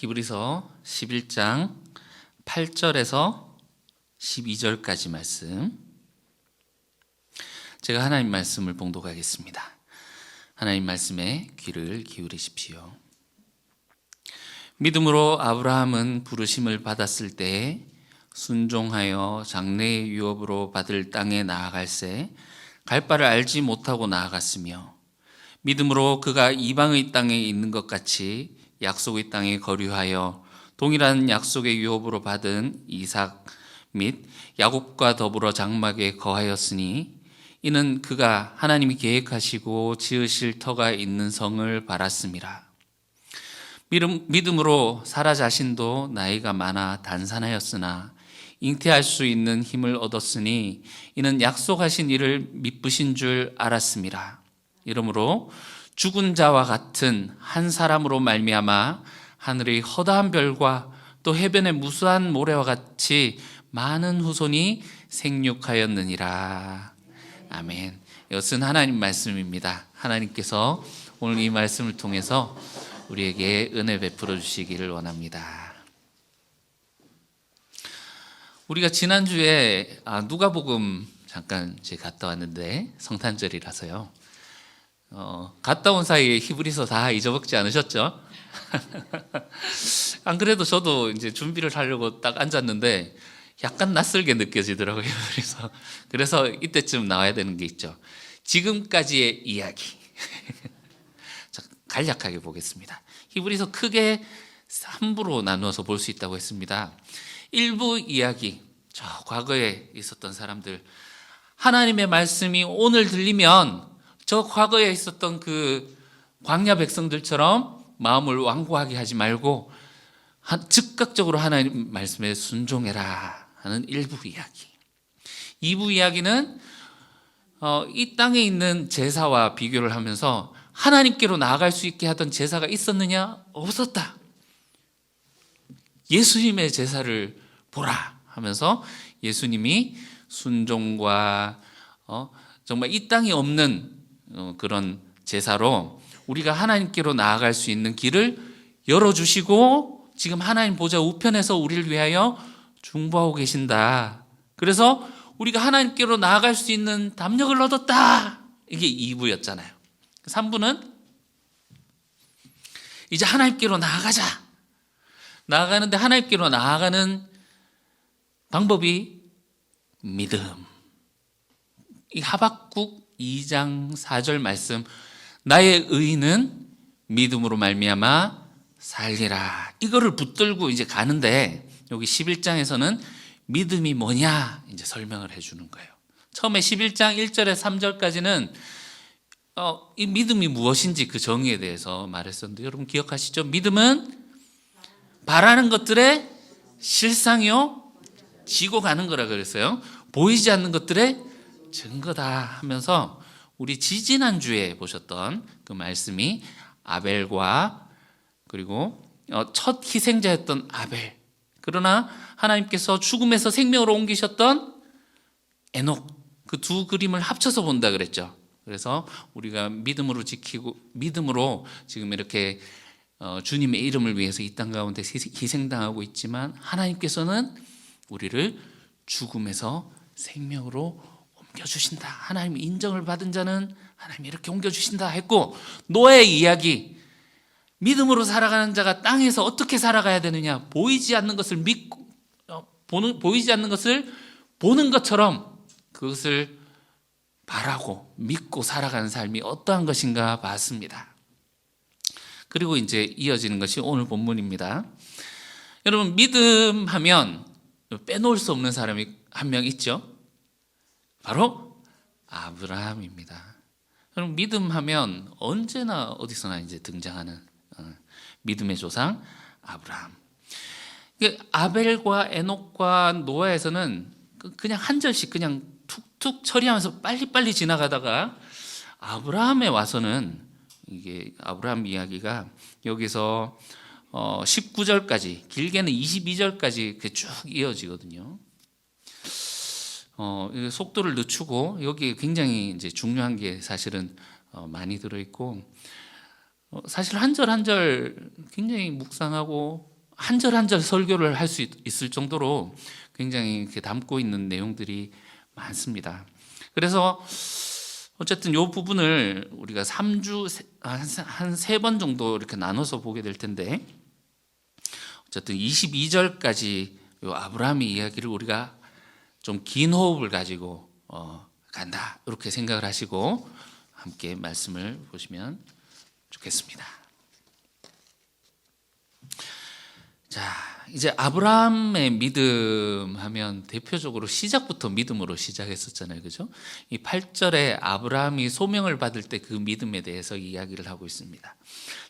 히브리서 11장 8절에서 12절까지 말씀, 제가 하나님 말씀을 봉독하겠습니다. 하나님 말씀에 귀를 기울이십시오. 믿음으로 아브라함은 부르심을 받았을 때에 순종하여 장래의 유업으로 받을 땅에 나아갈새 갈 바를 알지 못하고 나아갔으며, 믿음으로 그가 이방의 땅에 있는 것 같이 약속의 땅에 거류하여 동일한 약속의 유업으로 받은 이삭 및 야곱과 더불어 장막에 거하였으니, 이는 그가 하나님이 계획하시고 지으실 터가 있는 성을 바랐음이라. 믿음으로 사라 자신도 나이가 많아 단산하였으나 잉태할 수 있는 힘을 얻었으니, 이는 약속하신 이를 미쁘신 줄 알았음이라. 이러므로 죽은 자와 같은 한 사람으로 말미암아 하늘의 허다한 별과 또 해변의 무수한 모래와 같이 많은 후손이 생육하였느니라. 아멘. 이것은 하나님 말씀입니다. 하나님께서 오늘 이 말씀을 통해서 우리에게 은혜 베풀어 주시기를 원합니다. 우리가 지난주에 누가복음 잠깐 갔다 왔는데, 성탄절이라서요. 갔다 온 사이에 히브리서 다 잊어먹지 않으셨죠? 안 그래도 저도 이제 준비를 하려고 딱 앉았는데 약간 낯설게 느껴지더라고요. 그래서 이때쯤 나와야 되는 게 있죠. 지금까지의 이야기. 자, 간략하게 보겠습니다. 히브리서 크게 3부로 나누어서 볼 수 있다고 했습니다. 1부 이야기, 저 과거에 있었던 사람들, 하나님의 말씀이 오늘 들리면 저 과거에 있었던 그 광야 백성들처럼 마음을 완고하게 하지 말고 즉각적으로 하나님 말씀에 순종해라 하는 1부 이야기. 2부 이야기는 이 땅에 있는 제사와 비교를 하면서 하나님께로 나아갈 수 있게 하던 제사가 있었느냐? 없었다. 예수님의 제사를 보라 하면서 예수님이 순종과 정말 이 땅에 없는 그런 제사로 우리가 하나님께로 나아갈 수 있는 길을 열어주시고, 지금 하나님 보좌 우편에서 우리를 위하여 중보하고 계신다. 그래서 우리가 하나님께로 나아갈 수 있는 담력을 얻었다. 이게 2부였잖아요. 3부는 이제 하나님께로 나아가자. 나아가는데 하나님께로 나아가는 방법이 믿음. 이 하박국 2장 4절 말씀, 나의 의는 믿음으로 말미암아 살리라. 이거를 붙들고 이제 가는데, 여기 11장에서는 믿음이 뭐냐 이제 설명을 해주는 거예요. 처음에 11장 1절에 3절까지는 이 믿음이 무엇인지 그 정의에 대해서 말했었는데, 여러분 기억하시죠? 믿음은 바라는 것들의 실상이요 지고 가는 거라 그랬어요. 보이지 않는 것들의 증거다 하면서, 우리 지지난주에 보셨던 그 말씀이 아벨과, 그리고 첫 희생자였던 아벨, 그러나 하나님께서 죽음에서 생명으로 옮기셨던 에녹, 그 두 그림을 합쳐서 본다 그랬죠. 그래서 우리가 믿음으로 지키고, 믿음으로 지금 이렇게 주님의 이름을 위해서 이 땅 가운데 희생당하고 있지만, 하나님께서는 우리를 죽음에서 생명으로 옮겨주신다. 하나님 인정을 받은 자는 하나님이 이렇게 옮겨주신다 했고, 노아의 이야기, 믿음으로 살아가는 자가 땅에서 어떻게 살아가야 되느냐, 보이지 않는 것을 믿고, 보이지 않는 것을 보는 것처럼 그것을 바라고 믿고 살아가는 삶이 어떠한 것인가 봤습니다. 그리고 이제 이어지는 것이 오늘 본문입니다. 여러분, 믿음하면 빼놓을 수 없는 사람이 한 명 있죠. 바로 아브라함입니다. 여러분, 믿음하면 언제나 어디서나 이제 등장하는 믿음의 조상 아브라함. 아벨과 에녹과 노아에서는 그냥 한 절씩 그냥 툭툭 처리하면서 빨리빨리 지나가다가, 아브라함에 와서는 이게 아브라함 이야기가 여기서 19절까지, 길게는 22절까지 쭉 이어지거든요. 속도를 늦추고, 여기 굉장히 이제 중요한 게 사실은 많이 들어있고, 사실 한 절 한 절 굉장히 묵상하고 한 절 한 절 설교를 할 수 있을 정도로 굉장히 이렇게 담고 있는 내용들이 많습니다. 그래서 어쨌든 이 부분을 우리가 3주 한 3번 정도 이렇게 나눠서 보게 될 텐데, 어쨌든 22절까지 요 아브라함의 이야기를 우리가 좀 긴 호흡을 가지고 간다, 이렇게 생각을 하시고 함께 말씀을 보시면 좋겠습니다. 자, 이제 아브라함의 믿음 하면 대표적으로 시작부터 믿음으로 시작했었잖아요, 그죠? 이 8절에 아브라함이 소명을 받을 때 그 믿음에 대해서 이야기를 하고 있습니다.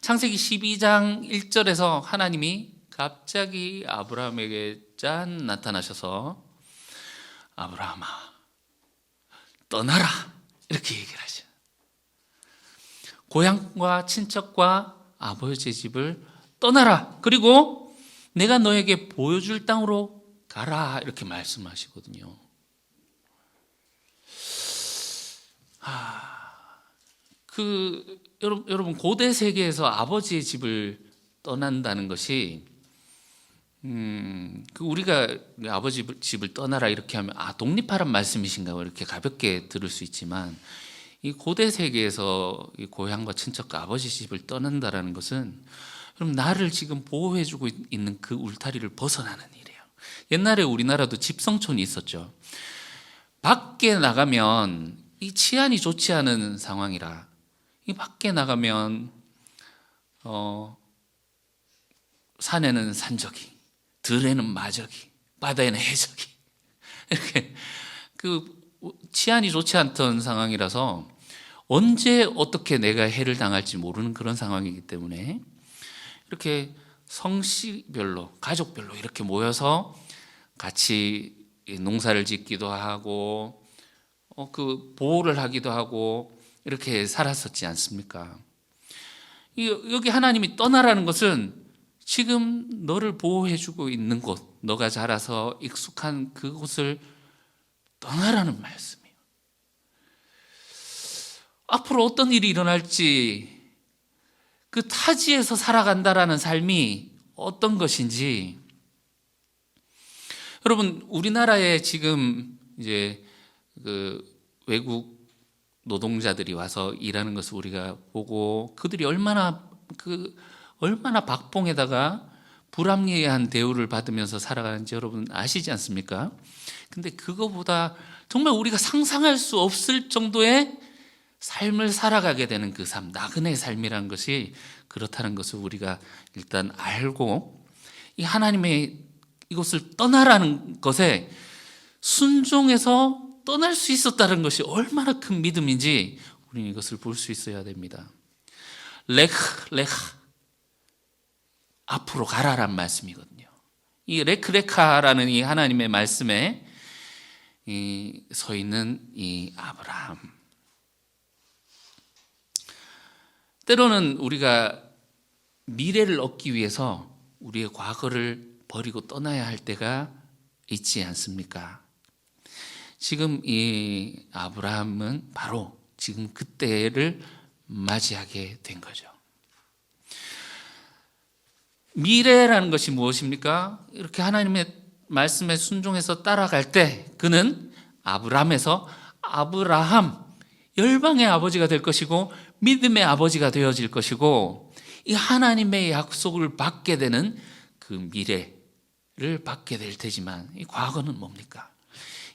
창세기 12장 1절에서 하나님이 갑자기 아브라함에게 짠 나타나셔서 아브라함아, 떠나라, 이렇게 얘기를 하죠. 고향과 친척과 아버지의 집을 떠나라, 그리고 내가 너에게 보여줄 땅으로 가라, 이렇게 말씀하시거든요. 여러분 고대 세계에서 아버지의 집을 떠난다는 것이 우리가 아버지 집을 떠나라 이렇게 하면 독립하란 말씀이신가 이렇게 가볍게 들을 수 있지만, 이 고대 세계에서 이 고향과 친척과 아버지 집을 떠난다라는 것은 그럼 나를 지금 보호해주고 있는 그 울타리를 벗어나는 일이에요. 옛날에 우리나라도 집성촌이 있었죠. 밖에 나가면 이 치안이 좋지 않은 상황이라 이 밖에 나가면 산에는 산적이, 들에는 마적이, 바다에는 해적이, 이렇게 그 치안이 좋지 않던 상황이라서 언제 어떻게 내가 해를 당할지 모르는 그런 상황이기 때문에 이렇게 성씨별로, 가족별로 이렇게 모여서 같이 농사를 짓기도 하고 그 보호를 하기도 하고 이렇게 살았었지 않습니까? 여기 하나님이 떠나라는 것은 지금 너를 보호해주고 있는 곳, 너가 자라서 익숙한 그곳을 떠나라는 말씀이에요. 앞으로 어떤 일이 일어날지, 그 타지에서 살아간다라는 삶이 어떤 것인지, 여러분 우리나라에 지금 이제 그 외국 노동자들이 와서 일하는 것을 우리가 보고 그들이 얼마나 박봉에다가 불합리한 대우를 받으면서 살아가는지 여러분 아시지 않습니까? 근데 그거보다 정말 우리가 상상할 수 없을 정도의 삶을 살아가게 되는 그 삶, 나그네의 삶이라는 것이 그렇다는 것을 우리가 일단 알고, 이 하나님의 이것을 떠나라는 것에 순종해서 떠날 수 있었다는 것이 얼마나 큰 믿음인지 우리는 이것을 볼 수 있어야 됩니다. 레흐 앞으로 가라란 말씀이거든요. 이 레크레카라는 이 하나님의 말씀에 서 있는 이 아브라함, 때로는 우리가 미래를 얻기 위해서 우리의 과거를 버리고 떠나야 할 때가 있지 않습니까? 지금 이 아브라함은 바로 지금 그때를 맞이하게 된 거죠. 미래라는 것이 무엇입니까? 이렇게 하나님의 말씀에 순종해서 따라갈 때 그는 아브람에서 아브라함, 열방의 아버지가 될 것이고 믿음의 아버지가 되어질 것이고, 이 하나님의 약속을 받게 되는 그 미래를 받게 될 테지만, 이 과거는 뭡니까?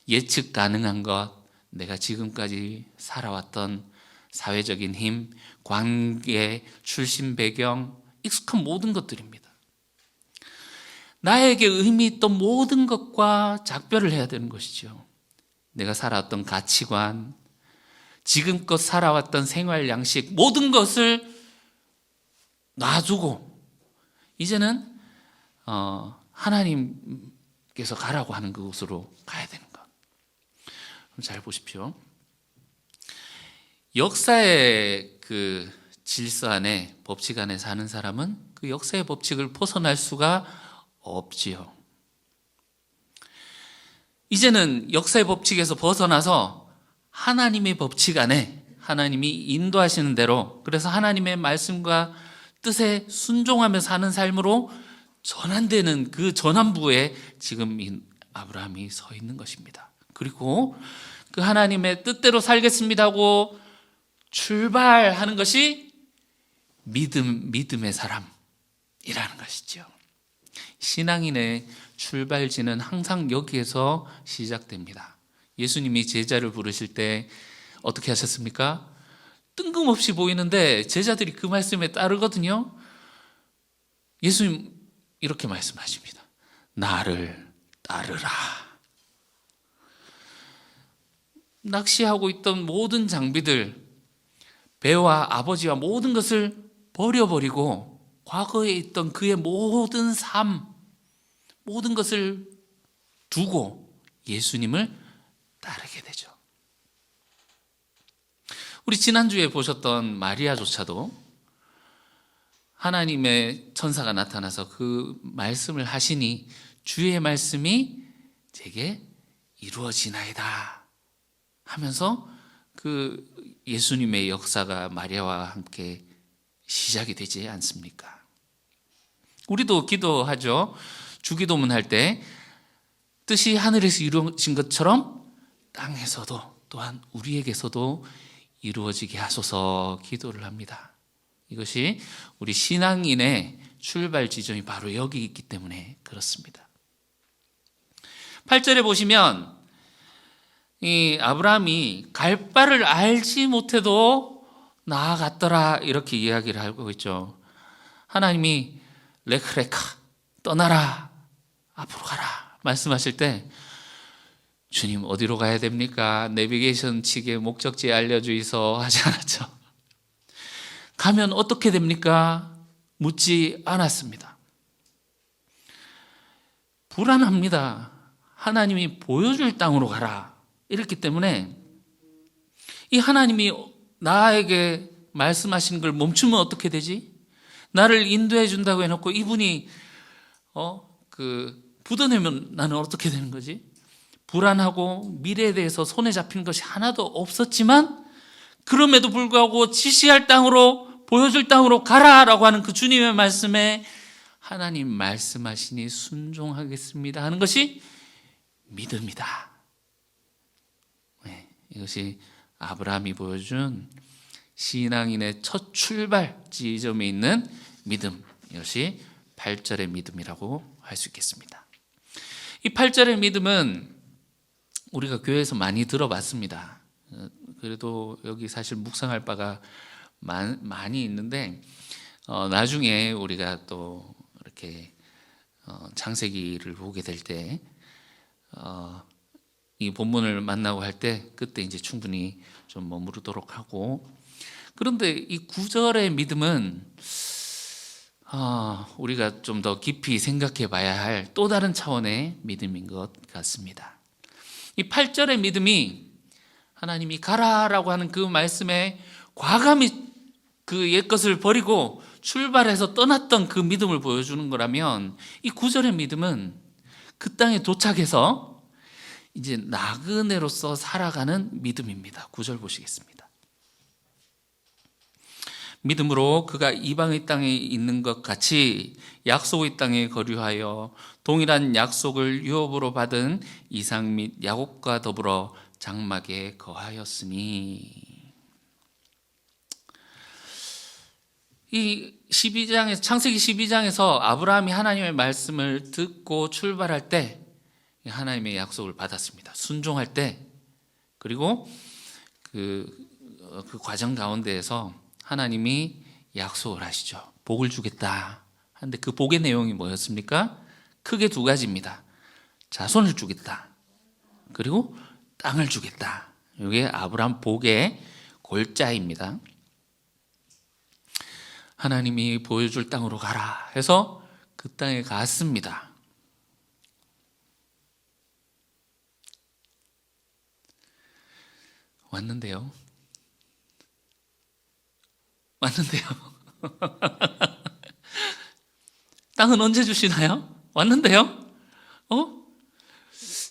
예측 가능한 것, 내가 지금까지 살아왔던 사회적인 힘, 관계, 출신 배경, 익숙한 모든 것들입니다. 나에게 의미 있던 모든 것과 작별을 해야 되는 것이죠. 내가 살아왔던 가치관, 지금껏 살아왔던 생활 양식, 모든 것을 놔두고 이제는 하나님께서 가라고 하는 그곳으로 가야 되는 것. 잘 보십시오. 역사의 그 질서 안에, 법칙 안에 사는 사람은 그 역사의 법칙을 벗어날 수가 없지요. 이제는 역사의 법칙에서 벗어나서 하나님의 법칙 안에, 하나님이 인도하시는 대로, 그래서 하나님의 말씀과 뜻에 순종하며 사는 삶으로 전환되는 그 전환부에 지금 아브라함이 서 있는 것입니다. 그리고 그 하나님의 뜻대로 살겠습니다 하고 출발하는 것이 믿음의 사람이라는 것이죠. 신앙인의 출발지는 항상 여기에서 시작됩니다. 예수님이 제자를 부르실 때 어떻게 하셨습니까? 뜬금없이 보이는데 제자들이 그 말씀에 따르거든요. 예수님 이렇게 말씀하십니다. 나를 따르라. 낚시하고 있던 모든 장비들, 배와 아버지와 모든 것을 버려버리고 과거에 있던 그의 모든 삶, 모든 것을 두고 예수님을 따르게 되죠. 우리 지난주에 보셨던 마리아조차도 하나님의 천사가 나타나서 그 말씀을 하시니 주의 말씀이 제게 이루어지나이다 하면서 그 예수님의 역사가 마리아와 함께 시작이 되지 않습니까? 우리도 기도하죠. 주기도문 할 때 뜻이 하늘에서 이루어진 것처럼 땅에서도 또한 우리에게서도 이루어지게 하소서 기도를 합니다. 이것이 우리 신앙인의 출발 지점이 바로 여기 있기 때문에 그렇습니다. 8절에 보시면 이 아브라함이 갈 바를 알지 못해도 나아갔더라 이렇게 이야기를 하고 있죠. 하나님이 레크레카 떠나라 앞으로 가라 말씀하실 때 주님 어디로 가야 됩니까? 내비게이션 치게 목적지 알려주이소 하지 않았죠. 가면 어떻게 됩니까? 묻지 않았습니다. 불안합니다. 하나님이 보여줄 땅으로 가라 이랬기 때문에 이 하나님이 나에게 말씀하시는 걸 멈추면 어떻게 되지? 나를 인도해 준다고 해놓고 이분이 부도내면 나는 어떻게 되는 거지? 불안하고 미래에 대해서 손에 잡힌 것이 하나도 없었지만 그럼에도 불구하고 지시할 땅으로 보여줄 땅으로 가라라고 하는 그 주님의 말씀에 하나님 말씀하시니 순종하겠습니다 하는 것이 믿음이다. 네, 이것이 아브라함이 보여준 신앙인의 첫 출발 지점에 있는 믿음, 이것이 8절의 믿음이라고 할 수 있겠습니다. 이 8절의 믿음은 우리가 교회에서 많이 들어봤습니다. 그래도 여기 사실 묵상할 바가 많이 있는데 나중에 우리가 또 이렇게 창세기를 보게 될 때 이 본문을 만나고 할 때 그때 이제 충분히 좀 머무르도록 하고, 그런데 이 9절의 믿음은 우리가 좀 더 깊이 생각해 봐야 할 또 다른 차원의 믿음인 것 같습니다. 이 8절의 믿음이 하나님이 가라라고 하는 그 말씀에 과감히 그 옛것을 버리고 출발해서 떠났던 그 믿음을 보여주는 거라면, 이 9절의 믿음은 그 땅에 도착해서 이제 나그네로서 살아가는 믿음입니다. 9절 보시겠습니다. 믿음으로 그가 이방의 땅에 있는 것 같이 약속의 땅에 거류하여 동일한 약속을 유업으로 받은 이삭 및 야곱과 더불어 장막에 거하였으니. 이 12장에서 창세기 12장에서 아브라함이 하나님의 말씀을 듣고 출발할 때 하나님의 약속을 받았습니다. 순종할 때, 그리고 그 과정 가운데에서 하나님이 약속을 하시죠. 복을 주겠다 하는데 그 복의 내용이 뭐였습니까? 크게 두 가지입니다. 자손을 주겠다, 그리고 땅을 주겠다. 이게 아브라함 복의 골자입니다. 하나님이 보여줄 땅으로 가라 해서 그 땅에 갔습니다. 왔는데요. 땅은 언제 주시나요? 왔는데요.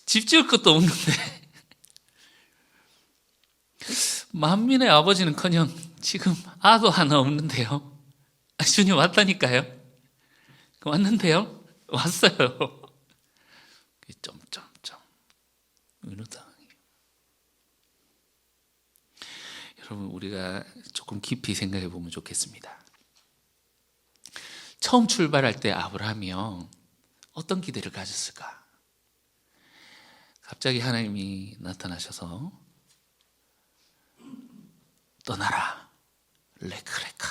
집 지을 것도 없는데 만민의 아버지는커녕 지금 아도 하나 없는데요. 주님 왔다니까요. 왔는데요. 왔어요. 점점점 이러다. 여러분, 우리가 조금 깊이 생각해 보면 좋겠습니다. 처음 출발할 때 아브라함이요, 어떤 기대를 가졌을까? 갑자기 하나님이 나타나셔서 떠나라, 레크레카,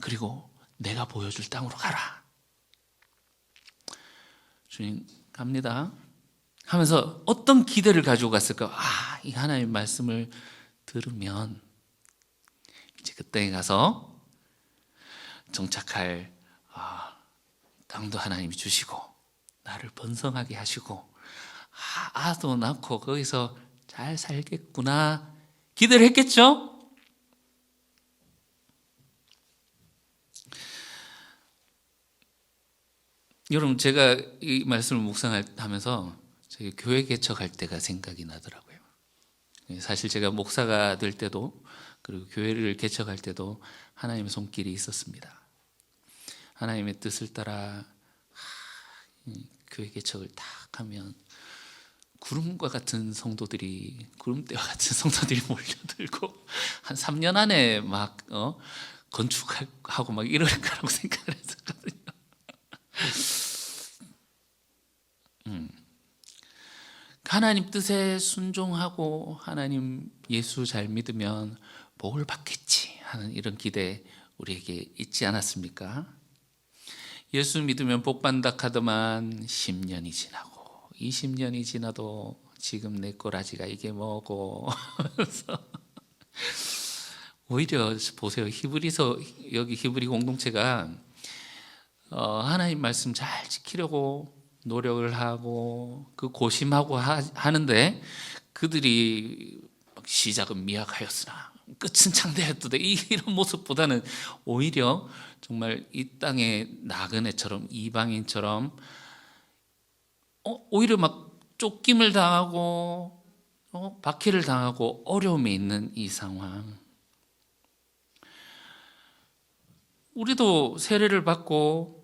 그리고 내가 보여줄 땅으로 가라. 주님 갑니다 하면서 어떤 기대를 가지고 갔을까? 이 하나님의 말씀을 들으면 이제 그 땅에 가서 정착할 땅도 하나님이 주시고 나를 번성하게 하시고 아도 낳고 거기서 잘 살겠구나 기대를 했겠죠? 여러분, 제가 이 말씀을 묵상하면서 저희 교회 개척할 때가 생각이 나더라고요. 사실 제가 목사가 될 때도 그리고 교회를 개척할 때도 하나님의 손길이 있었습니다. 하나님의 뜻을 따라 교회 개척을 딱 하면 구름과 같은 성도들이, 구름대와 같은 성도들이 몰려들고 한 3년 안에 막 건축하고 막 이럴 거라고 생각을 했었거든요. 하나님 뜻에 순종하고 하나님 예수 잘 믿으면 복을 받겠지 하는 이런 기대 우리에게 있지 않았습니까? 예수 믿으면 복 받는다 하더만 10년이 지나고 20년이 지나도 지금 내 꼬라지가 이게 뭐고 오히려 보세요. 히브리서, 여기 히브리 공동체가 하나님 말씀 잘 지키려고 노력을 하고 그 고심하고 하는데 그들이 시작은 미약하였으나 끝은 창대하였도다 이런 모습보다는 오히려 정말 이 땅의 나그네처럼 이방인처럼 오히려 막 쫓김을 당하고 박해를 당하고 어려움에 있는 이 상황. 우리도 세례를 받고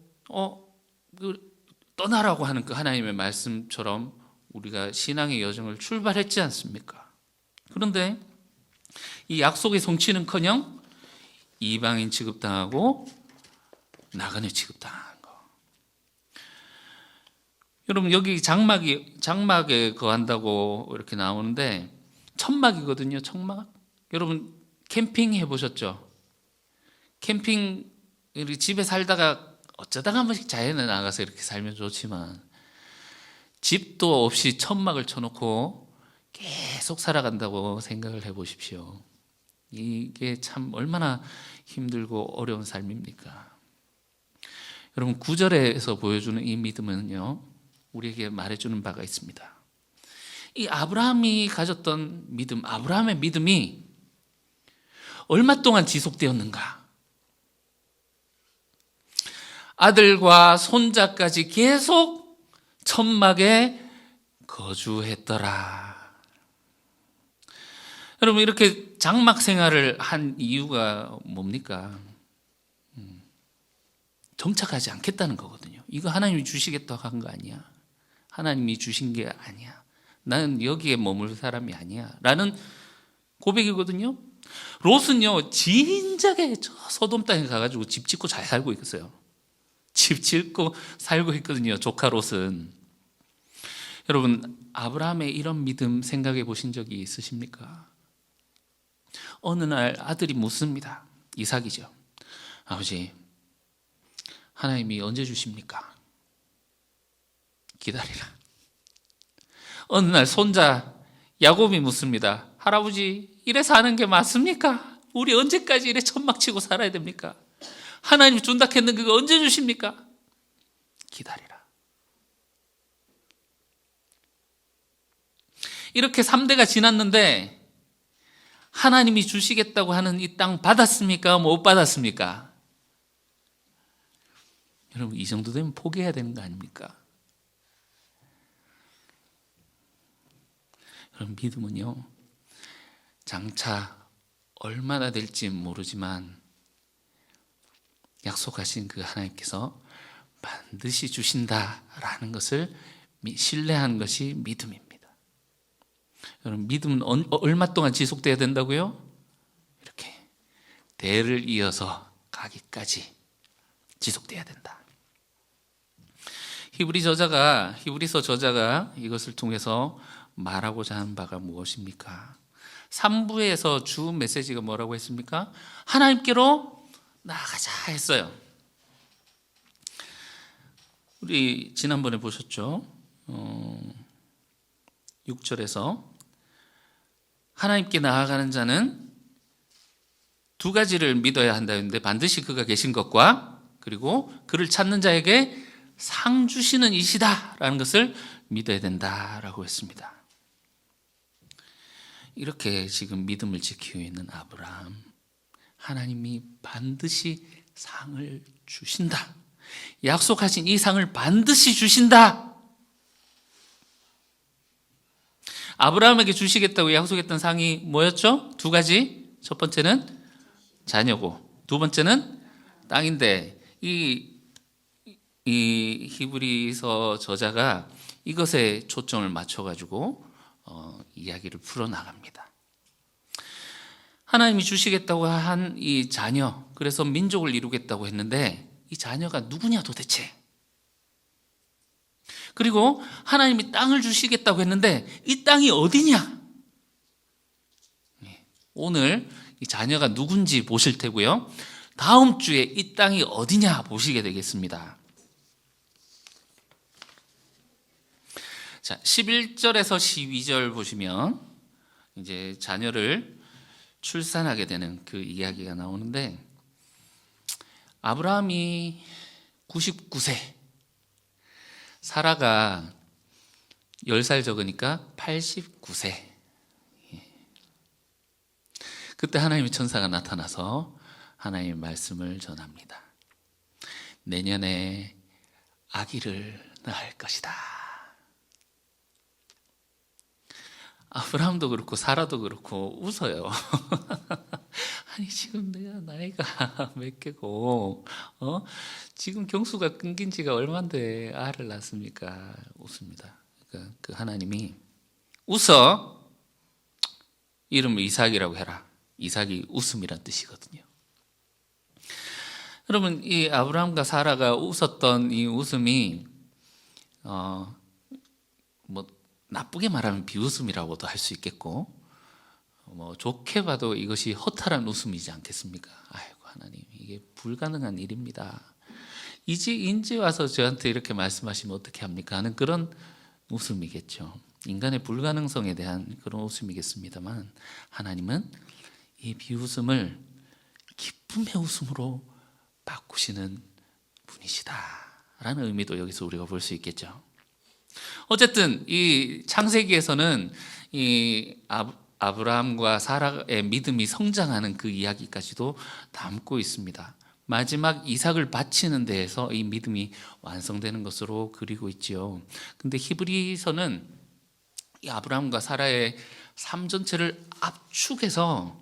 떠나라고 하는 그 하나님의 말씀처럼 우리가 신앙의 여정을 출발했지 않습니까? 그런데 이 약속의 성취는커녕 이방인 취급당하고 나그네 취급당하는 거. 여러분, 여기 장막에 거한다고 이렇게 나오는데 천막이거든요. 천막. 여러분 캠핑 해보셨죠? 캠핑, 우리 집에 살다가 어쩌다가 한 번씩 자연에 나가서 이렇게 살면 좋지만 집도 없이 천막을 쳐놓고 계속 살아간다고 생각을 해보십시오. 이게 참 얼마나 힘들고 어려운 삶입니까? 여러분, 9절에서 보여주는 이 믿음은요, 우리에게 말해주는 바가 있습니다. 이 아브라함이 가졌던 믿음, 아브라함의 믿음이 얼마 동안 지속되었는가? 아들과 손자까지 계속 천막에 거주했더라. 여러분, 이렇게 장막 생활을 한 이유가 뭡니까? 정착하지 않겠다는 거거든요. 이거 하나님이 주시겠다고 한 거 아니야. 하나님이 주신 게 아니야. 나는 여기에 머물 사람이 아니야. 라는 고백이거든요. 롯은요, 진작에 저 소돔 땅에 가가지고 집 짓고 잘 살고 있었어요. 집 짓고 살고 있거든요. 조카 롯은. 여러분, 아브라함의 이런 믿음 생각해 보신 적이 있으십니까? 어느 날 아들이 묻습니다. 이삭이죠. 아버지, 하나님이 언제 주십니까? 기다리라. 어느 날 손자 야곱이 묻습니다. 할아버지, 이래 사는 게 맞습니까? 우리 언제까지 이래 천막치고 살아야 됩니까? 하나님이 준다 했는데 그거 언제 주십니까? 기다리라. 이렇게 3대가 지났는데 하나님이 주시겠다고 하는 이 땅 받았습니까? 못 받았습니까? 여러분, 이 정도 되면 포기해야 되는 거 아닙니까? 여러분, 믿음은요, 장차 얼마나 될지 모르지만 약속하신 그 하나님께서 반드시 주신다라는 것을 신뢰하는 것이 믿음입니다. 여러분, 믿음은 얼마 동안 지속돼야 된다고요? 이렇게 대를 이어서 가기까지 지속돼야 된다. 히브리서 저자가 이것을 통해서 말하고자 하는 바가 무엇입니까? 3부에서 주 메시지가 뭐라고 했습니까? 하나님께로 나아가자 했어요. 우리 지난번에 보셨죠? 6절에서 하나님께 나아가는 자는 두 가지를 믿어야 한다는데, 반드시 그가 계신 것과 그리고 그를 찾는 자에게 상 주시는 이시다라는 것을 믿어야 된다라고 했습니다. 이렇게 지금 믿음을 지키고 있는 아브라함, 하나님이 반드시 상을 주신다, 약속하신 이 상을 반드시 주신다. 아브라함에게 주시겠다고 약속했던 상이 뭐였죠? 두 가지. 첫 번째는 자녀고 두 번째는 땅인데, 이 히브리서 저자가 이것에 초점을 맞춰가지고 이야기를 풀어나갑니다. 하나님이 주시겠다고 한 이 자녀, 그래서 민족을 이루겠다고 했는데 이 자녀가 누구냐 도대체? 그리고 하나님이 땅을 주시겠다고 했는데 이 땅이 어디냐? 오늘 이 자녀가 누군지 보실 테고요, 다음 주에 이 땅이 어디냐 보시게 되겠습니다. 자, 11절에서 12절 보시면 이제 자녀를 출산하게 되는 그 이야기가 나오는데, 아브라함이 99세, 사라가 10살 적으니까 89세. 그때 하나님의 천사가 나타나서 하나님의 말씀을 전합니다. 내년에 아기를 낳을 것이다. 아브라함도 그렇고 사라도 그렇고 웃어요. 아니, 지금 내가 나이가 몇 개고 지금 경수가 끊긴 지가 얼만데 아를 낳습니까? 웃습니다. 그러니까 그 하나님이 웃어, 이름을 이삭이라고 해라. 이삭이 웃음이란 뜻이거든요. 여러분, 이 아브라함과 사라가 웃었던 이 웃음이 뭐 나쁘게 말하면 비웃음이라고도 할 수 있겠고, 뭐 좋게 봐도 이것이 허탈한 웃음이지 않겠습니까? 아이고 하나님, 이게 불가능한 일입니다. 이제 와서 저한테 이렇게 말씀하시면 어떻게 합니까? 하는 그런 웃음이겠죠. 인간의 불가능성에 대한 그런 웃음이겠습니다만, 하나님은 이 비웃음을 기쁨의 웃음으로 바꾸시는 분이시다라는 의미도 여기서 우리가 볼 수 있겠죠. 어쨌든 이 창세기에서는 이 아브라함과 사라의 믿음이 성장하는 그 이야기까지도 담고 있습니다. 마지막 이삭을 바치는 데에서 이 믿음이 완성되는 것으로 그리고 있지요. 근데 히브리서는 이 아브라함과 사라의 삶 전체를 압축해서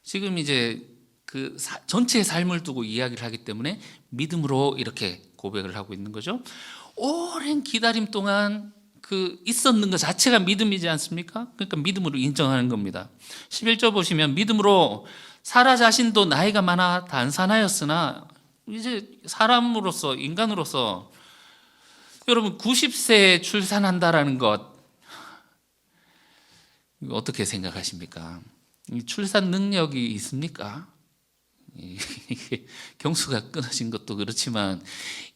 지금 이제 그 전체의 삶을 두고 이야기를 하기 때문에 믿음으로 이렇게 고백을 하고 있는 거죠. 오랜 기다림 동안 그 있었는 것 자체가 믿음이지 않습니까? 그러니까 믿음으로 인정하는 겁니다. 11절 보시면, 믿음으로 사라 자신도 나이가 많아 단산하였으나, 이제 사람으로서, 인간으로서 여러분 90세에 출산한다라는 것, 어떻게 생각하십니까? 출산 능력이 있습니까? 경수가 끊어진 것도 그렇지만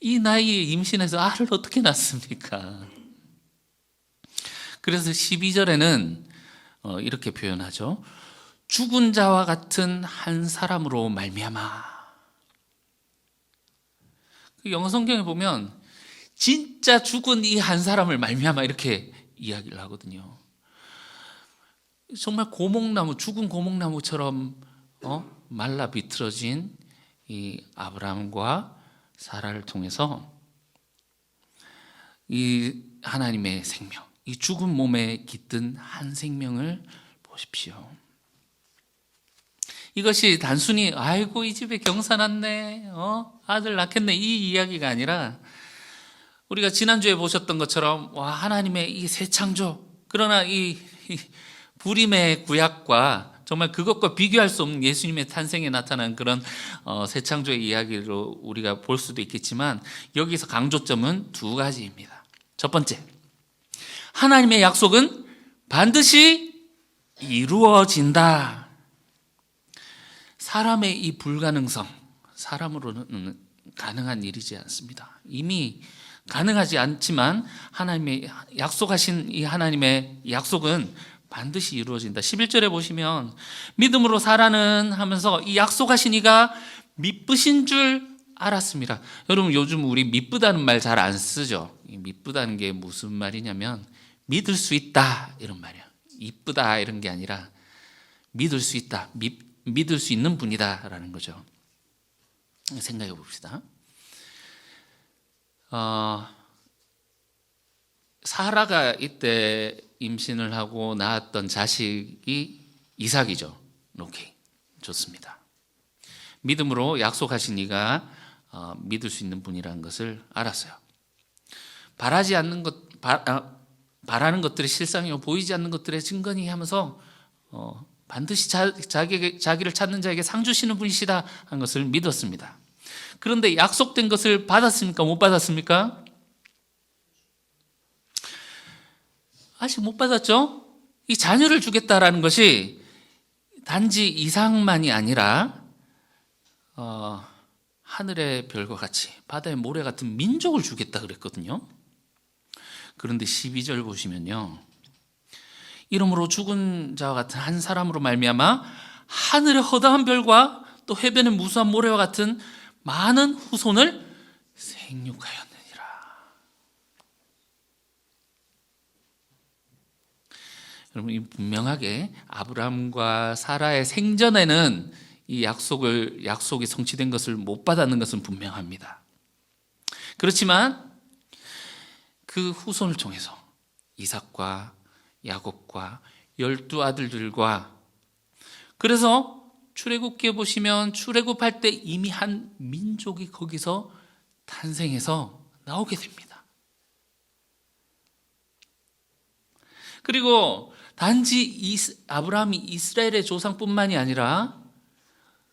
이 나이에 임신해서 알을 어떻게 낳습니까? 그래서 12절에는 이렇게 표현하죠. 죽은 자와 같은 한 사람으로 말미암아. 영어 성경에 보면 진짜 죽은 이 한 사람을 말미암아 이렇게 이야기를 하거든요. 정말 고목나무, 죽은 고목나무처럼 말라 비틀어진 이 아브라함과 사라를 통해서 이 하나님의 생명, 이 죽은 몸에 깃든 한 생명을 보십시오. 이것이 단순히 아이고 이 집에 경사 났네, 아들 낳겠네, 이 이야기가 아니라 우리가 지난주에 보셨던 것처럼 와, 하나님의 이 새 창조, 그러나 이 불임의 구약과 정말 그것과 비교할 수 없는 예수님의 탄생에 나타난 그런 새 창조의 이야기로 우리가 볼 수도 있겠지만, 여기서 강조점은 두 가지입니다. 첫 번째, 하나님의 약속은 반드시 이루어진다. 사람의 이 불가능성, 사람으로는 가능한 일이지 않습니다. 이미 가능하지 않지만 하나님의 약속하신 이 하나님의 약속은 반드시 이루어진다. 11절에 보시면 믿음으로 사라는 하면서 이 약속하신 이가 미쁘신 줄 알았습니다. 여러분, 요즘 우리 미쁘다는 말 잘 안 쓰죠. 이 미쁘다는 게 무슨 말이냐면 믿을 수 있다 이런 말이에요. 이쁘다 이런 게 아니라 믿을 수 있다, 믿을 수 있는 분이다 라는 거죠. 생각해 봅시다. 사라가 이때 임신을 하고 낳았던 자식이 이삭이죠. 오케이, 좋습니다. 믿음으로 약속하신 이가 믿을 수 있는 분이라는 것을 알았어요. 바라지 않는 것, 바라는 것들이 실상이고 보이지 않는 것들의 증거니 하면서 반드시 자기를 찾는 자에게 상 주시는 분이시다 한 것을 믿었습니다. 그런데 약속된 것을 받았습니까? 못 받았습니까? 아직 못 받았죠? 이 자녀를 주겠다라는 것이 단지 이삭만이 아니라 하늘의 별과 같이 바다의 모래 같은 민족을 주겠다 그랬거든요. 그런데 12절 보시면요, 이름으로 죽은 자와 같은 한 사람으로 말미암아 하늘의 허다한 별과 또 해변의 무수한 모래와 같은 많은 후손을 생육하였느니라. 여러분, 이 분명하게 아브라함과 사라의 생전에는 이 약속이 성취된 것을 못 받았는 것은 분명합니다. 그렇지만 그 후손을 통해서 이삭과 야곱과 12 아들들과, 그래서 출애굽기에 보시면 출애굽할 때 이미 한 민족이 거기서 탄생해서 나오게 됩니다. 그리고 단지 아브라함이 이스라엘의 조상뿐만이 아니라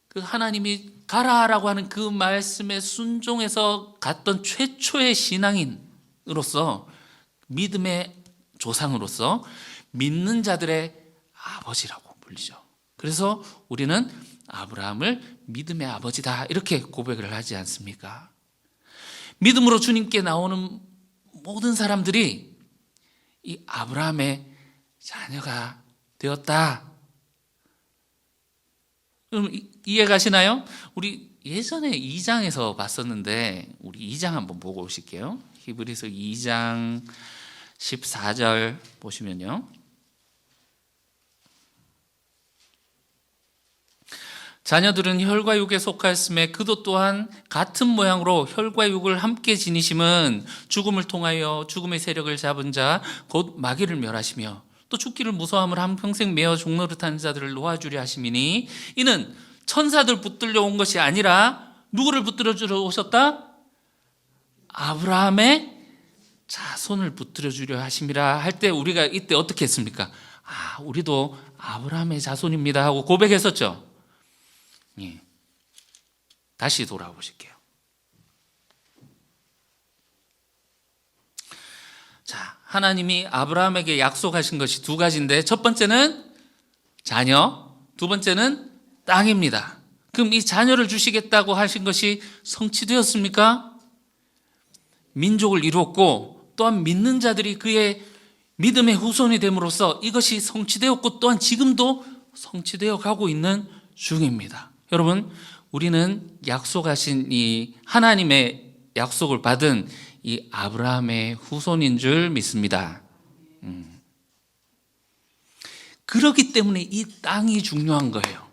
그 하나님이 가라라고 하는 그 말씀에 순종해서 갔던 최초의 신앙인으로서, 믿음의 조상으로서 믿는 자들의 아버지라고 불리죠. 그래서 우리는 아브라함을 믿음의 아버지다 이렇게 고백을 하지 않습니까? 믿음으로 주님께 나오는 모든 사람들이 이 아브라함의 자녀가 되었다. 그럼 이해가시나요? 우리 예전에 2장에서 봤었는데 우리 2장 한번 보고 오실게요. 히브리서 2장 14절 보시면요, 자녀들은 혈과 육에 속하였음에 그도 또한 같은 모양으로 혈과 육을 함께 지니심은 죽음을 통하여 죽음의 세력을 잡은 자 곧 마귀를 멸하시며 또 죽기를 무서워함을 한평생 매어 종노릇하는 자들을 놓아주려 하심이니, 이는 천사들 붙들려 온 것이 아니라 누구를 붙들어 주러 오셨다? 아브라함의 자손을 붙들어 주려 하심이라 할 때 우리가 이때 어떻게 했습니까? 우리도 아브라함의 자손입니다 하고 고백했었죠. 예. 다시 돌아보실게요. 자, 하나님이 아브라함에게 약속하신 것이 두 가지인데, 첫 번째는 자녀, 두 번째는 땅입니다. 그럼 이 자녀를 주시겠다고 하신 것이 성취되었습니까? 민족을 이루었고, 또한 믿는 자들이 그의 믿음의 후손이 됨으로써 이것이 성취되었고, 또한 지금도 성취되어 가고 있는 중입니다. 여러분, 우리는 약속하신 이 하나님의 약속을 받은 이 아브라함의 후손인 줄 믿습니다. 그렇기 때문에 이 땅이 중요한 거예요.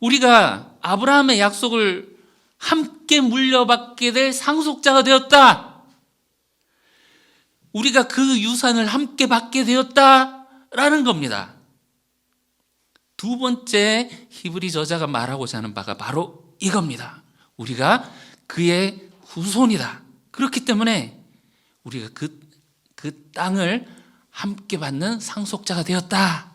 우리가 아브라함의 약속을 함께 물려받게 될 상속자가 되었다. 우리가 그 유산을 함께 받게 되었다라는 겁니다. 두 번째 히브리 저자가 말하고자 하는 바가 바로 이겁니다. 우리가 그의 후손이다. 그렇기 때문에 우리가 그 땅을 함께 받는 상속자가 되었다.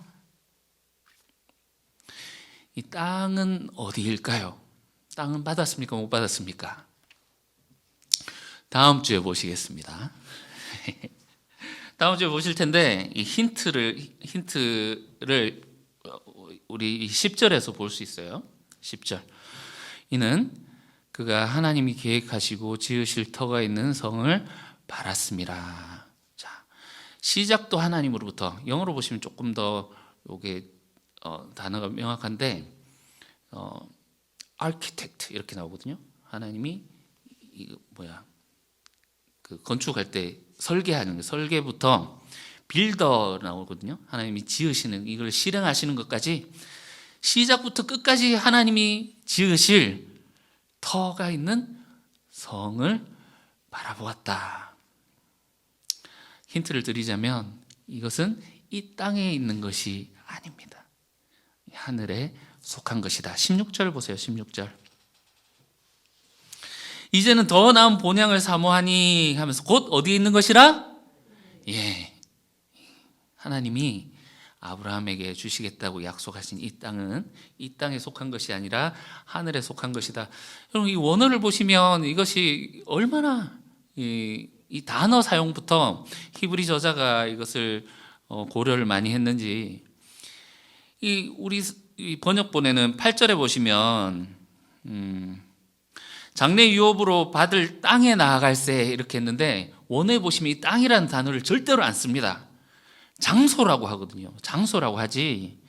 이 땅은 어디일까요? 땅은 받았습니까? 못 받았습니까? 다음 주에 보시겠습니다. 다음 주에 보실 텐데 이 힌트를 우리 10절에서 볼 수 있어요. 10절. 이는 그가 하나님이 계획하시고 지으실 터가 있는 성을 바랐습니다. 자, 시작도 하나님으로부터. 영어로 보시면 조금 더 요게 단어가 명확한데 architect 이렇게 나오거든요. 하나님이 그 건축할 때 설계하는 거, 설계부터 빌더 나오거든요. 하나님이 지으시는, 이걸 실행하시는 것까지 시작부터 끝까지 하나님이 지으실 터가 있는 성을 바라보았다. 힌트를 드리자면 이것은 이 땅에 있는 것이 아닙니다. 하늘에 속한 것이다. 16절 보세요. 16절. 이제는 더 나은 본향을 사모하니 하면서 곧 어디에 있는 것이라? 예. 하나님이 아브라함에게 주시겠다고 약속하신 이 땅은 이 땅에 속한 것이 아니라 하늘에 속한 것이다. 여러분, 이 원어를 보시면 이것이 얼마나 이 단어 사용부터 히브리 저자가 이것을 고려를 많이 했는지, 우리 번역본에는 8절에 보시면 장래 유업으로 받을 땅에 나아갈세 이렇게 했는데, 원어에 보시면 이 땅이라는 단어를 절대로 안 씁니다. 장소라고 하거든요. 장소라고 하지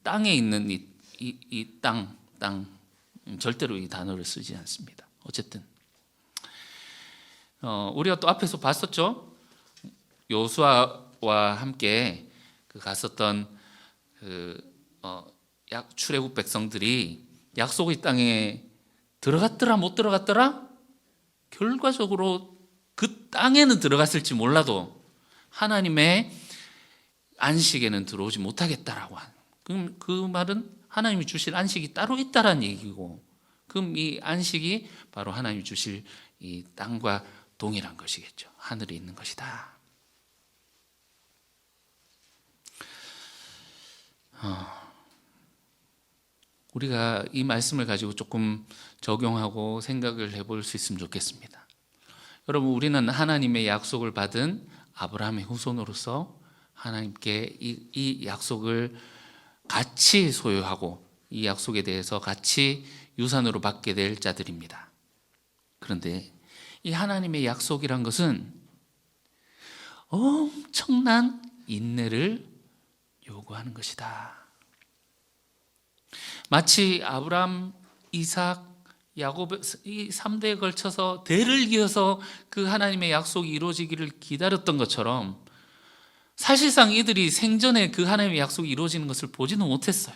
땅에 있는 이 땅 절대로 이 단어를 쓰지 않습니다. 어쨌든 우리가 또 앞에서 봤었죠. 요수아와 함께 갔었던 출애굽 백성들이 약속의 땅에 들어갔더라 못 들어갔더라? 결과적으로 그 땅에는 들어갔을지 몰라도 하나님의 안식에는 들어오지 못하겠다라고 하는, 그럼 그 말은 하나님이 주실 안식이 따로 있다라는 얘기고, 그럼 이 안식이 바로 하나님이 주실 이 땅과 동일한 것이겠죠. 하늘에 있는 것이다. 우리가 이 말씀을 가지고 조금 적용하고 생각을 해볼 수 있으면 좋겠습니다. 여러분, 우리는 하나님의 약속을 받은 아브라함의 후손으로서 하나님께 이 약속을 같이 소유하고 이 약속에 대해서 같이 유산으로 받게 될 자들입니다. 그런데 이 하나님의 약속이란 것은 엄청난 인내를 요구하는 것이다. 마치 아브라함, 이삭, 야곱 이 3대에 걸쳐서 대를 이어서 그 하나님의 약속이 이루어지기를 기다렸던 것처럼, 사실상 이들이 생전에 그 하나님의 약속이 이루어지는 것을 보지는 못했어요.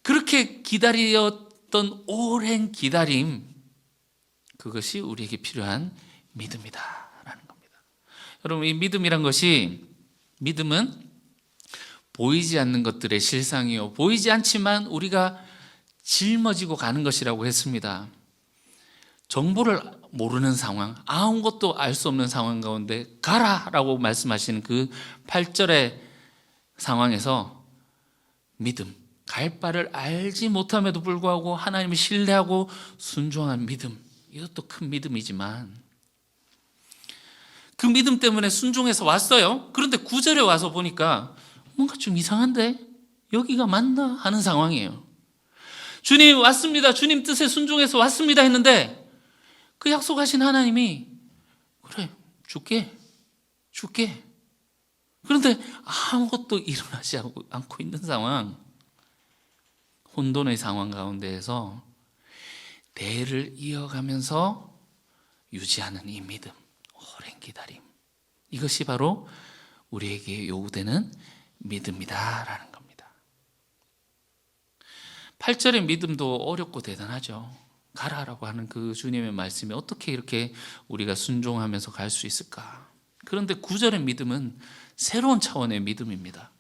그렇게 기다렸던 오랜 기다림, 그것이 우리에게 필요한 믿음이다라는 겁니다. 여러분, 이 믿음이란 것이, 믿음은 보이지 않는 것들의 실상이요, 보이지 않지만 우리가 짊어지고 가는 것이라고 했습니다. 정보를 모르는 상황, 아무것도 알 수 없는 상황 가운데 가라라고 말씀하시는 그 8절의 상황에서 믿음, 갈 바를 알지 못함에도 불구하고 하나님을 신뢰하고 순종한 믿음, 이것도 큰 믿음이지만 그 믿음 때문에 순종해서 왔어요. 그런데 9절에 와서 보니까 뭔가 좀 이상한데 여기가 맞나 하는 상황이에요. 주님 왔습니다, 주님 뜻에 순종해서 왔습니다 했는데 그 약속하신 하나님이 그래 줄게. 그런데 아무것도 일어나지 않고 있는 상황, 혼돈의 상황 가운데에서 대를 이어가면서 유지하는 이 믿음, 오랜 기다림, 이것이 바로 우리에게 요구되는 믿음이다라는 겁니다. 8절의 믿음도 어렵고 대단하죠. 가라라고 하는 그 주님의 말씀이 어떻게 이렇게 우리가 순종하면서 갈 수 있을까? 그런데 9절의 믿음은 새로운 차원의 믿음입니다.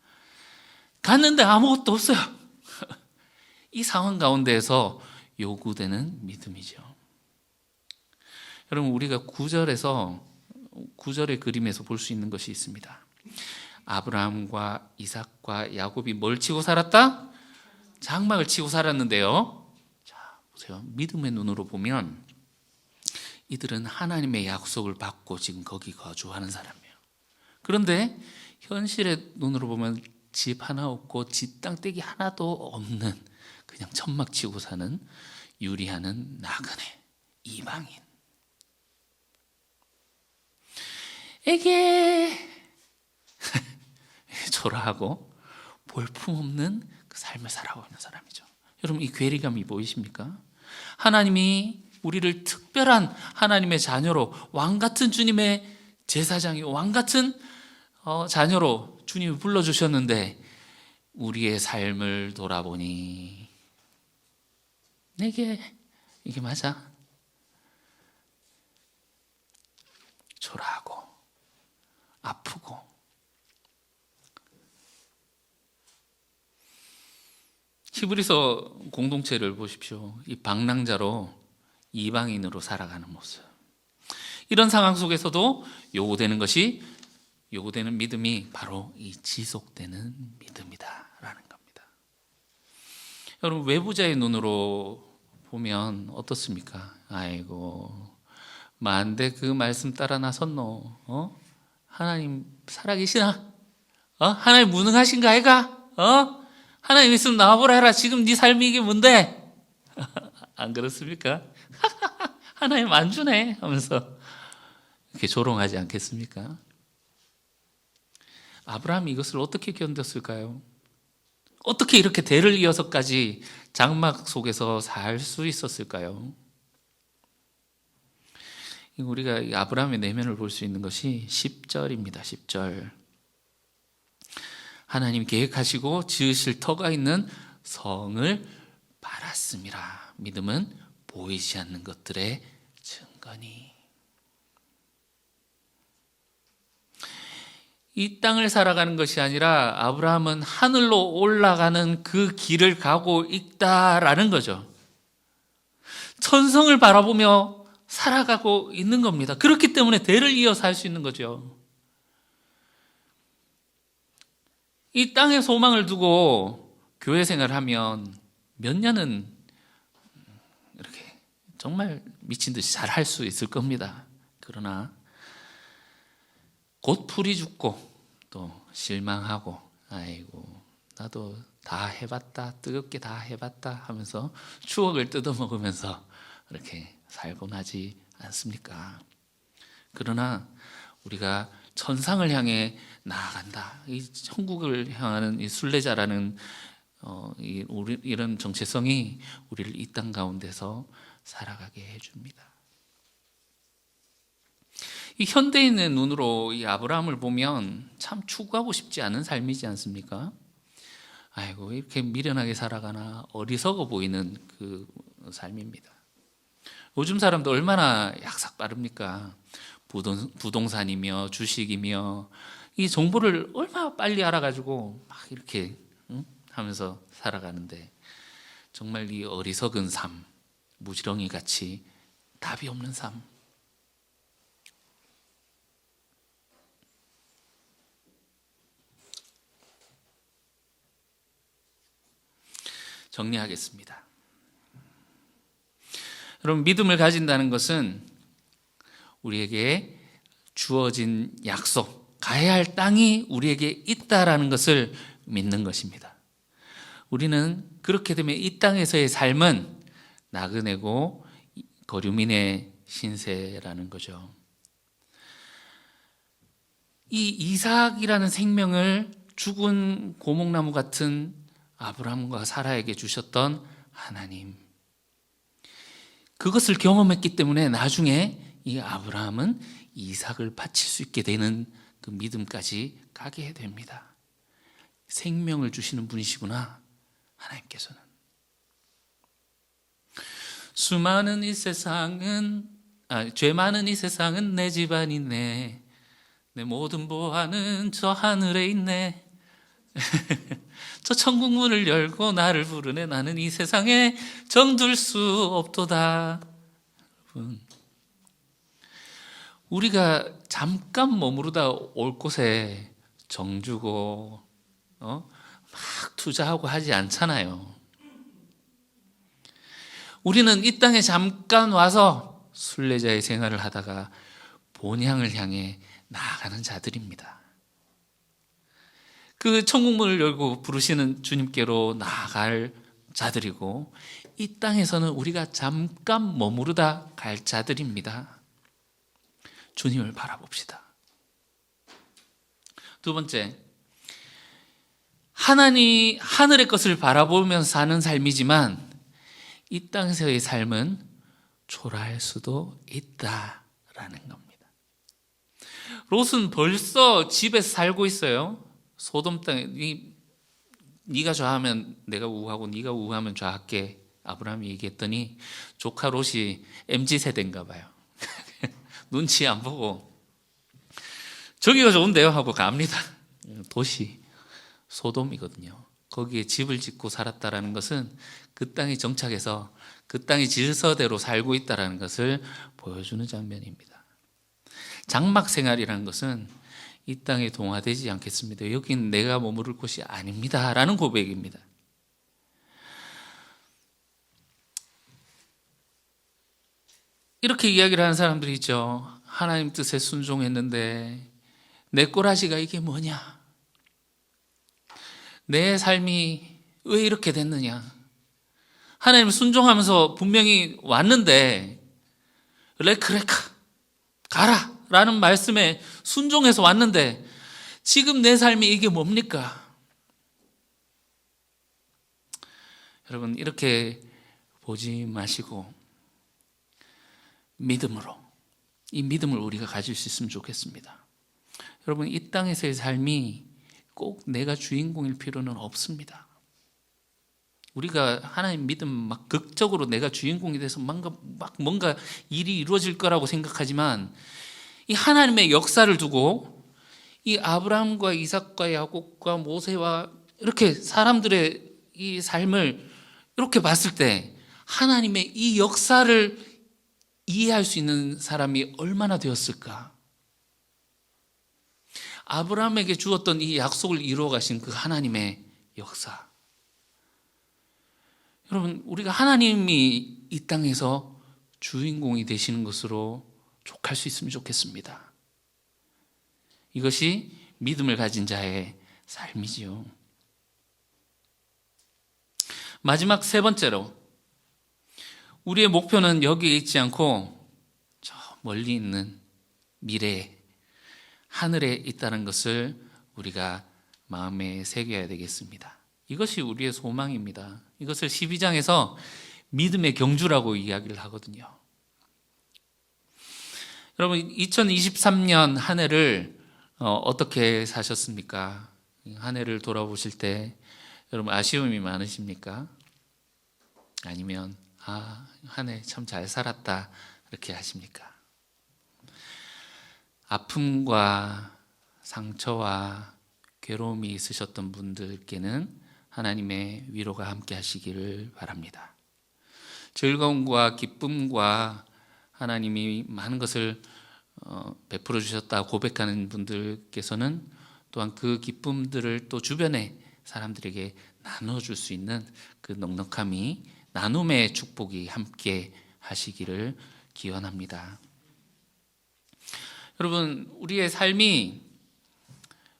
갔는데 아무것도 없어요. 이 상황 가운데에서 요구되는 믿음이죠. 여러분, 우리가 구절의 그림에서 볼 수 있는 것이 있습니다. 아브라함과 이삭과 야곱이 뭘 치고 살았다? 장막을 치고 살았는데요. 자, 보세요. 믿음의 눈으로 보면 이들은 하나님의 약속을 받고 지금 거기 거주하는 사람이에요. 그런데 현실의 눈으로 보면 집 하나 없고 집 땅떼기 하나도 없는 그냥 천막 치고 사는 유리하는 나그네, 이방인. 에게 초라하고 볼품없는 그 삶을 살아가고 있는 사람이죠. 여러분, 이 괴리감이 보이십니까? 하나님이 우리를 특별한 하나님의 자녀로, 왕같은 주님의 제사장이, 왕같은 자녀로 주님이 불러주셨는데 우리의 삶을 돌아보니 내게 이게 맞아? 초라하고 아프고. 히브리서 공동체를 보십시오. 이 방랑자로 이방인으로 살아가는 모습. 이런 상황 속에서도 요구되는 믿음이 바로 이 지속되는 믿음이다라는 겁니다. 여러분, 외부자의 눈으로 보면 어떻습니까? 아이고, 만대 그 말씀 따라 나섰노? 하나님 살아계시나? 하나님 무능하신가 아이가? 하나님 있으면 나와보라 해라. 지금 네 삶이 이게 뭔데? 안 그렇습니까? 하나님 안 주네 하면서 이렇게 조롱하지 않겠습니까? 아브라함이 이것을 어떻게 견뎠을까요? 어떻게 이렇게 대를 이어서까지 장막 속에서 살 수 있었을까요? 우리가 아브라함의 내면을 볼 수 있는 것이 10절입니다. 10절. 하나님 계획하시고 지으실 터가 있는 성을 바랐음이라. 믿음은 보이지 않는 것들의 증거니. 이 땅을 살아가는 것이 아니라 아브라함은 하늘로 올라가는 그 길을 가고 있다라는 거죠. 천성을 바라보며 살아가고 있는 겁니다. 그렇기 때문에 대를 이어서 할 수 있는 거죠. 이 땅에 소망을 두고 교회 생활을 하면 몇 년은 이렇게 정말 미친 듯이 잘 할 수 있을 겁니다. 그러나 곧 풀이 죽고 또 실망하고, 아이고 나도 다 해봤다, 뜨겁게 다 해봤다 하면서 추억을 뜯어먹으면서 이렇게 살곤 하지 않습니까? 그러나 우리가 천상을 향해 나아간다, 이 천국을 향하는 이 순례자라는 이런 정체성이 우리를 이 땅 가운데서 살아가게 해줍니다. 이 현대인의 눈으로 이 아브라함을 보면 참 추구하고 싶지 않은 삶이지 않습니까? 아이고, 이렇게 미련하게 살아가나, 어리석어 보이는 그 삶입니다. 요즘 사람도 얼마나 약삭 빠릅니까? 부동산이며 주식이며 이 정보를 얼마나 빨리 알아가지고 막 이렇게 하면서 살아가는데, 정말 이 어리석은 삶, 무지렁이 같이 답이 없는 삶. 정리하겠습니다. 여러분, 믿음을 가진다는 것은 우리에게 주어진 약속, 가야 할 땅이 우리에게 있다라는 것을 믿는 것입니다. 우리는 그렇게 되면 이 땅에서의 삶은 나그네고 거류민의 신세라는 거죠. 이 이삭이라는 생명을 죽은 고목나무 같은 아브라함과 사라에게 주셨던 하나님, 그것을 경험했기 때문에 나중에 이 아브라함은 이삭을 바칠 수 있게 되는 그 믿음까지 가게 됩니다. 생명을 주시는 분이시구나, 하나님께서는. 죄 많은 이 세상은 내 집안이네, 내 모든 보화는 저 하늘에 있네. 저 천국 문을 열고 나를 부르네. 나는 이 세상에 정들 수 없도다. 여러분, 우리가 잠깐 머무르다 올 곳에 정주고 막 투자하고 하지 않잖아요. 우리는 이 땅에 잠깐 와서 순례자의 생활을 하다가 본향을 향해 나아가는 자들입니다. 그 천국문을 열고 부르시는 주님께로 나아갈 자들이고, 이 땅에서는 우리가 잠깐 머무르다 갈 자들입니다. 주님을 바라봅시다. 두 번째, 하늘의 것을 바라보면서 사는 삶이지만 이 땅에서의 삶은 초라할 수도 있다라는 겁니다. 롯은 벌써 집에서 살고 있어요. 소돔 땅에 네가 좌하면 내가 우하고 네가 우하면 좌할게, 아브라함이 얘기했더니 조카 롯이 MZ세대인가 봐요. 눈치 안 보고 저기가 좋은데요 하고 갑니다. 도시 소돔이거든요. 거기에 집을 짓고 살았다라는 것은 그 땅에 정착해서 그 땅의 질서대로 살고 있다는 것을 보여주는 장면입니다. 장막 생활이라는 것은 이 땅에 동화되지 않겠습니다. 여긴 내가 머무를 곳이 아닙니다 라는 고백입니다. 이렇게 이야기를 하는 사람들이 있죠. 하나님 뜻에 순종했는데 내 꼬라지가 이게 뭐냐? 내 삶이 왜 이렇게 됐느냐? 하나님 순종하면서 분명히 왔는데 레크레카 가라 라는 말씀에 순종해서 왔는데 지금 내 삶이 이게 뭡니까? 여러분, 이렇게 보지 마시고 믿음으로, 이 믿음을 우리가 가질 수 있으면 좋겠습니다. 여러분, 이 땅에서의 삶이 꼭 내가 주인공일 필요는 없습니다. 우리가 하나님 믿음 막 극적으로 내가 주인공이 돼서 뭔가 일이 이루어질 거라고 생각하지만, 이 하나님의 역사를 두고 이 아브라함과 이삭과 야곱과 모세와 이렇게 사람들의 이 삶을 이렇게 봤을 때 하나님의 이 역사를 이해할 수 있는 사람이 얼마나 되었을까? 아브라함에게 주었던 이 약속을 이루어 가신 그 하나님의 역사. 여러분, 우리가 하나님이 이 땅에서 주인공이 되시는 것으로 족할 수 있으면 좋겠습니다. 이것이 믿음을 가진 자의 삶이지요. 마지막 세 번째로, 우리의 목표는 여기에 있지 않고 저 멀리 있는 미래에, 하늘에 있다는 것을 우리가 마음에 새겨야 되겠습니다. 이것이 우리의 소망입니다. 이것을 12장에서 믿음의 경주라고 이야기를 하거든요. 여러분, 2023년 한 해를 어떻게 사셨습니까? 한 해를 돌아보실 때 여러분 아쉬움이 많으십니까? 아니면 한 해 참 잘 살았다 이렇게 하십니까? 아픔과 상처와 괴로움이 있으셨던 분들께는 하나님의 위로가 함께 하시기를 바랍니다. 즐거움과 기쁨과 하나님이 많은 것을 베풀어 주셨다 고백하는 분들께서는 또한 그 기쁨들을 또 주변의 사람들에게 나눠줄 수 있는 그 넉넉함이, 나눔의 축복이 함께 하시기를 기원합니다. 여러분, 우리의 삶이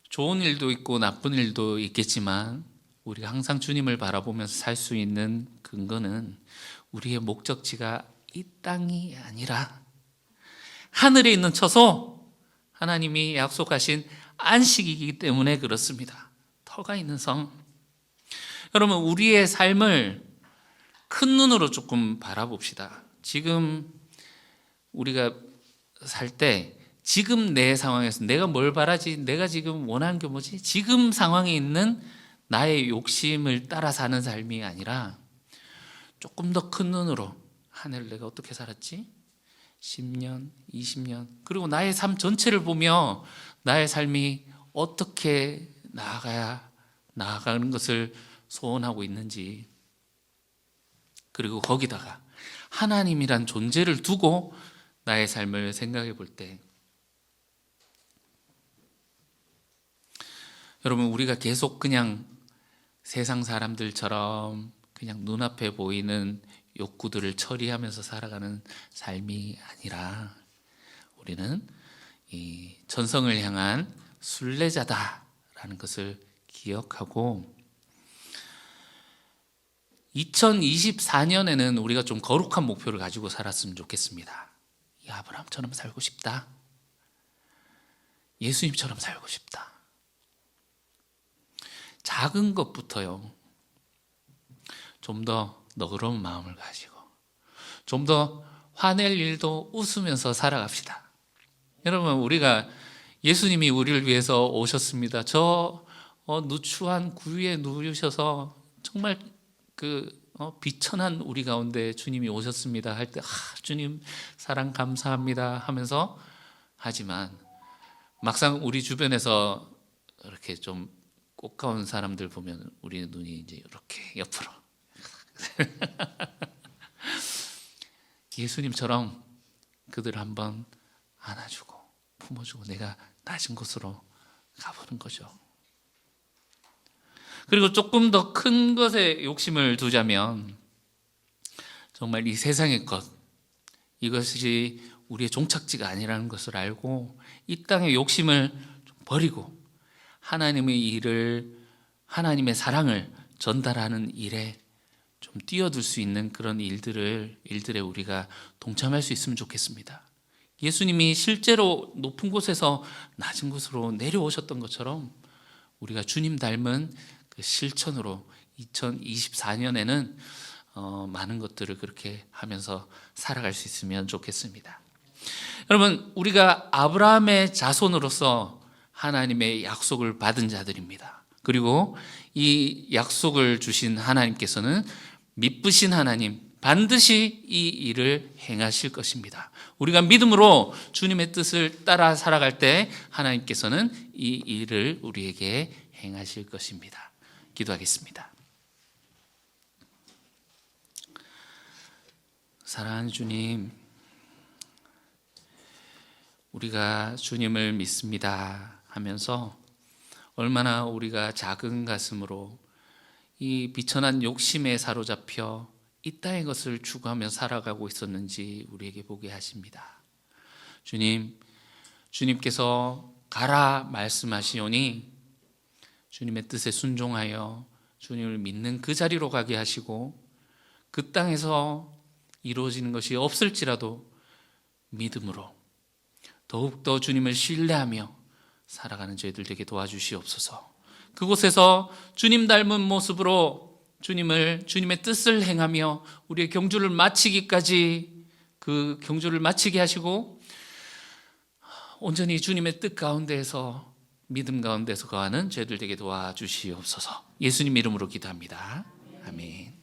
좋은 일도 있고 나쁜 일도 있겠지만 우리가 항상 주님을 바라보면서 살 수 있는 근거는 우리의 목적지가 이 땅이 아니라 하늘에 있는 처소, 하나님이 약속하신 안식이기 때문에 그렇습니다. 터가 있는 성. 여러분, 우리의 삶을 큰 눈으로 조금 바라봅시다. 지금 우리가 살 때 지금 내 상황에서 내가 뭘 바라지, 내가 지금 원하는 게 뭐지, 지금 상황에 있는 나의 욕심을 따라 사는 삶이 아니라 조금 더 큰 눈으로 한 해를 내가 어떻게 살았지? 10년, 20년, 그리고 나의 삶 전체를 보며 나의 삶이 어떻게 나아가야 나아가는 것을 소원하고 있는지, 그리고 거기다가 하나님이란 존재를 두고 나의 삶을 생각해 볼 때, 여러분, 우리가 계속 그냥 세상 사람들처럼 그냥 눈앞에 보이는 욕구들을 처리하면서 살아가는 삶이 아니라, 우리는 이 전성을 향한 순례자다라는 것을 기억하고, 2024년에는 우리가 좀 거룩한 목표를 가지고 살았으면 좋겠습니다. 이 아브라함처럼 살고 싶다. 예수님처럼 살고 싶다. 작은 것부터요, 좀 더 너그러운 마음을 가지고 좀 더 화낼 일도 웃으면서 살아갑시다. 여러분, 우리가 예수님이 우리를 위해서 오셨습니다. 저 누추한 구유에 누우셔서 정말 비천한 우리 가운데 주님이 오셨습니다 할 때, 주님 사랑 감사합니다 하면서 하지만, 막상 우리 주변에서 이렇게 좀 꽃가운 사람들 보면 우리 눈이 이제 이렇게 옆으로 예수님처럼 그들을 한번 안아주고 품어주고 내가 낮은 곳으로 가보는 거죠. 그리고 조금 더 큰 것에 욕심을 두자면, 정말 이 세상의 것, 이것이 우리의 종착지가 아니라는 것을 알고 이 땅의 욕심을 좀 버리고 하나님의 일을, 하나님의 사랑을 전달하는 일에 좀 뛰어들 수 있는 그런 일들에 우리가 동참할 수 있으면 좋겠습니다. 예수님이 실제로 높은 곳에서 낮은 곳으로 내려오셨던 것처럼 우리가 주님 닮은 그 실천으로 2024년에는 많은 것들을 그렇게 하면서 살아갈 수 있으면 좋겠습니다. 여러분, 우리가 아브라함의 자손으로서 하나님의 약속을 받은 자들입니다. 그리고 이 약속을 주신 하나님께서는 믿으신 하나님, 반드시 이 일을 행하실 것입니다. 우리가 믿음으로 주님의 뜻을 따라 살아갈 때 하나님께서는 이 일을 우리에게 행하실 것입니다. 기도하겠습니다. 사랑하는 주님, 우리가 주님을 믿습니다 하면서 얼마나 우리가 작은 가슴으로 이 비천한 욕심에 사로잡혀 이 땅의 것을 추구하며 살아가고 있었는지 우리에게 보게 하십니다. 주님, 주님께서 가라 말씀하시오니 주님의 뜻에 순종하여 주님을 믿는 그 자리로 가게 하시고, 그 땅에서 이루어지는 것이 없을지라도 믿음으로 더욱더 주님을 신뢰하며 살아가는 저희들 되게 도와주시옵소서. 그곳에서 주님 닮은 모습으로 주님의 뜻을 행하며 우리의 경주를 마치기까지, 그 경주를 마치게 하시고 온전히 주님의 뜻 가운데에서, 믿음 가운데서 거하는 저희들 되게 도와주시옵소서. 예수님 이름으로 기도합니다. 아멘.